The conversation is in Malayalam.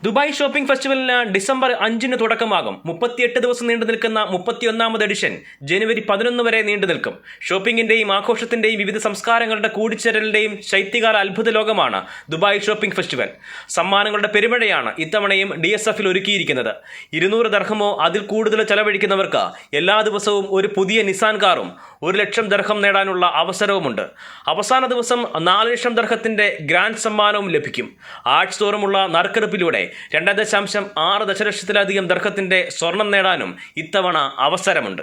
ദുബായ് ഷോപ്പിംഗ് ഫെസ്റ്റിവലിന് ഡിസംബർ 5-ന് തുടക്കമാകും. 38 ദിവസം നീണ്ടു നിൽക്കുന്ന 31ാമത് എഡിഷൻ ജനുവരി 11 വരെ നീണ്ടു നിൽക്കും. ഷോപ്പിംഗിന്റെയും ആഘോഷത്തിന്റെയും വിവിധ സംസ്കാരങ്ങളുടെ കൂടിച്ചേരലിന്റെയും ശൈത്യകാല അത്ഭുത ലോകമാണ് ദുബായ് ഷോപ്പിംഗ് ഫെസ്റ്റിവൽ. സമ്മാനങ്ങളുടെ പെരുമഴയാണ് ഇത്തവണയും DSF ഒരുക്കിയിരിക്കുന്നത്. 200 ദർഹമോ അതിൽ കൂടുതൽ ചെലവഴിക്കുന്നവർക്ക് എല്ലാ ദിവസവും ഒരു പുതിയ നിസാൻ കാറും 1 ലക്ഷം ദർഹം നേടാനുള്ള അവസരവുമുണ്ട്. അവസാന ദിവസം 4 ലക്ഷം ദർഹത്തിന്റെ ഗ്രാൻഡ് സമ്മാനവും ലഭിക്കും. ആഴ്ച തോറുമുള്ള നറുക്കെടുപ്പിലൂടെ 2.6 ദശലക്ഷത്തിലധികം ദർഹത്തിന്റെ സ്വർണം നേടാനും ഇത്തവണ അവസരമുണ്ട്.